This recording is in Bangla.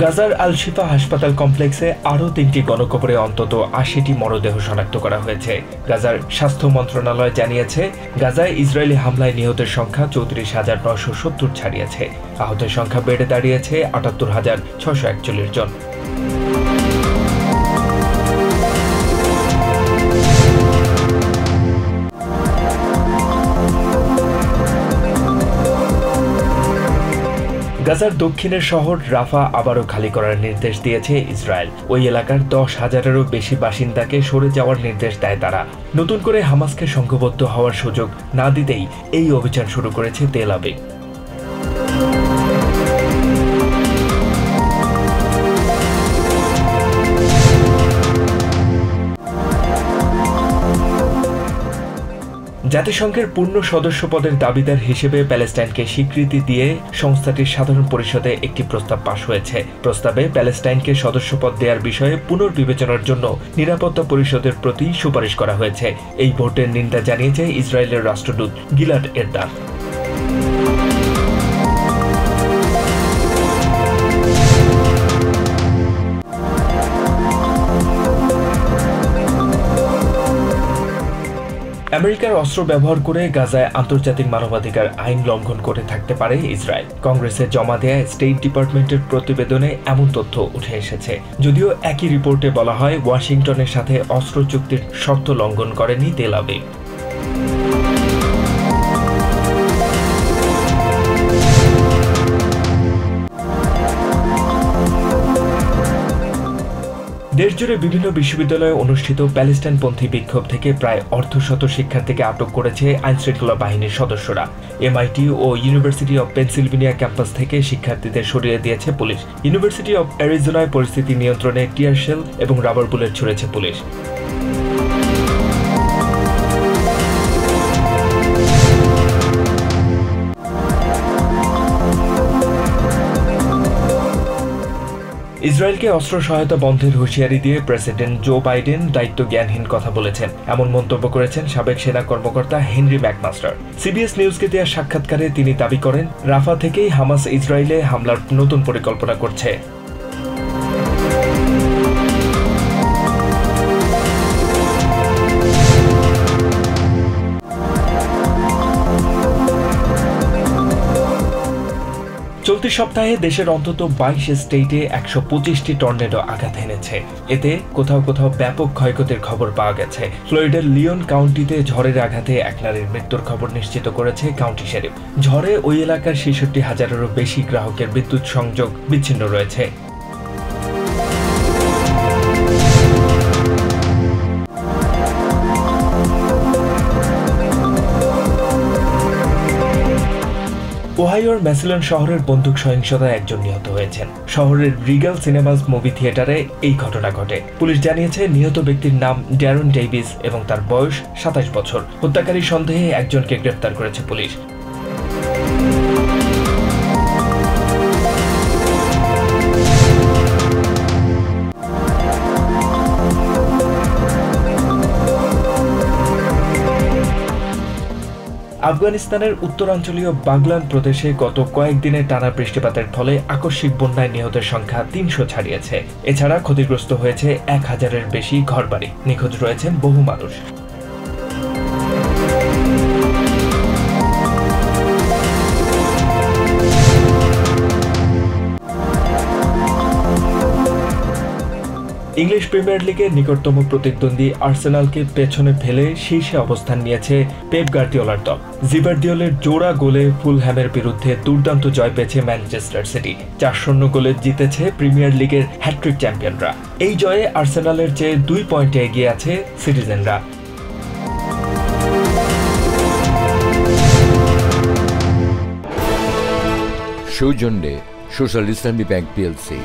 গাজার আল শিফা হাসপাতাল কমপ্লেক্সে আরও ৩টি গণকবরে অন্তত ৮০টি মরদেহ শনাক্ত করা হয়েছে। গাজার স্বাস্থ্য মন্ত্রণালয় জানিয়েছে, গাজায় ইসরায়েলি হামলায় নিহতের সংখ্যা ৩৪,৯৭০ ছাড়িয়েছে। আহতের সংখ্যা বেড়ে দাঁড়িয়েছে ৭৮,৬৪১ জন। গাজার দক্ষিণের শহর রাফা আবারও খালি করার নির্দেশ দিয়েছে ইসরায়েল। ওই এলাকার ১০,০০০-এরও বেশি বাসিন্দাকে সরে যাওয়ার নির্দেশ দেয় তারা। নতুন করে হামাসকে সংঘবদ্ধ হওয়ার সুযোগ না দিতেই এই অভিযান শুরু করেছে তেল আবিব। জাতিসংঘের পূর্ণ সদস্যপদের দাবিদার হিসেবে প্যালেস্টাইনকে স্বীকৃতি দিয়ে সংস্থাটির সাধারণ পরিষদে একটি প্রস্তাব পাশ হয়েছে। প্রস্তাবে প্যালেস্টাইনকে সদস্যপদ দেওয়ার বিষয়ে পুনর্বিবেচনার জন্য নিরাপত্তা পরিষদের প্রতি সুপারিশ করা হয়েছে। এই ভোটের নিন্দা জানিয়েছে ইসরায়েলের রাষ্ট্রদূত গিলাড এরদান। আমেরিকার অস্ত্র ব্যবহার করে গাজায় আন্তর্জাতিক মানবাধিকার আইন লঙ্ঘন করে থাকতে পারে ইসরায়েল। কংগ্রেসে জমা দেয়া স্টেট ডিপার্টমেন্টের প্রতিবেদনে এমন তথ্য উঠে এসেছে। যদিও একই রিপোর্টে বলা হয়, ওয়াশিংটনের সাথে অস্ত্র চুক্তির শর্ত লঙ্ঘন করেনি তেল আবিব। দেশজুড়ে বিভিন্ন বিশ্ববিদ্যালয়ে অনুষ্ঠিত প্যালেস্টাইনপন্থী বিক্ষোভ থেকে প্রায় অর্ধশত শিক্ষার্থীকে আটক করেছে আইনশৃঙ্খলা বাহিনীর সদস্যরা। এমআইটি ও ইউনিভার্সিটি অব পেনসিলভেনিয়া ক্যাম্পাস থেকে শিক্ষার্থীদের সরিয়ে দিয়েছে পুলিশ। ইউনিভার্সিটি অব অ্যারিজোনায় পরিস্থিতি নিয়ন্ত্রণে টিয়ার শেল এবং রাবার বুলেট ছুড়েছে পুলিশ। ইসরায়েলকে অস্ত্র সহায়তা বন্ধের হুঁশিয়ারি দিয়ে প্রেসিডেন্ট জো বাইডেন দায়িত্বজ্ঞানহীন কথা বলেছেন, এমন মন্তব্য করেছেন সাবেক সেনা কর্মকর্তা হেনরি ম্যাকমাস্টার। সিবিএস নিউজকে দেওয়া সাক্ষাৎকারে তিনি দাবি করেন, রাফা থেকেই হামাস ইসরায়েলে হামলার নতুন পরিকল্পনা করছে। চলতি সপ্তাহে দেশের অন্তত ২২ স্টেটে ১২৫টি টর্নেডো আঘাত এনেছে। এতে কোথাও কোথাও ব্যাপক ক্ষয়ক্ষতির খবর পাওয়া গেছে। ফ্লোরিডার লিওন কাউন্টিতে ঝড়ের আঘাতে এক নারীর মৃত্যুর খবর নিশ্চিত করেছে কাউন্টি শেরিফ। ঝড়ে ওই এলাকার ৬৬,০০০-এরও বেশি গ্রাহকের বিদ্যুৎ সংযোগ বিচ্ছিন্ন রয়েছে। ওহাইওর ম্যাসিলন শহরের বন্দুক সহিংসতায় একজন নিহত হয়েছেন। শহরের রিগাল সিনেমাস মুভি থিয়েটারে এই ঘটনা ঘটে। পুলিশ জানিয়েছে, নিহত ব্যক্তির নাম ড্যারন ডেভিস এবং তার বয়স ২৭ বছর। হত্যাকারী সন্দেহে একজনকে গ্রেফতার করেছে পুলিশ। আফগানিস্তানের উত্তরাঞ্চলীয় বাগলান প্রদেশে গত কয়েকদিনের টানা বৃষ্টিপাতের ফলে আকস্মিক বন্যায় নিহতের সংখ্যা ৩০০ ছাড়িয়েছে। এছাড়া ক্ষতিগ্রস্ত হয়েছে ১,০০০-এর বেশি ঘরবাড়ি। নিখোঁজ রয়েছেন বহু মানুষ। ইংলিশ প্রিমিয়ার লিগের নিকটতম প্রতিদ্বন্দ্বী আর্সেনালকে পেছনে ফেলে শীর্ষে অবস্থান নিয়েছে পেপ গার্দিওলার দল। জিবার্দিওলের জোড়া গোলে ফুলহ্যামের বিরুদ্ধে দুর্দান্ত জয় পেয়েছে ম্যানচেস্টার সিটি। ৪-০ গোলে জিতেছে প্রিমিয়ার লিগের হ্যাট্রিক চ্যাম্পিয়নরা। এই জয়ে আর্সেনালের চেয়ে ২ পয়েন্টে এগিয়ে আছে সিটিজেনরা। সৌজন্যে সোশ্যাল ইসলামী ব্যাংক পিএলসি।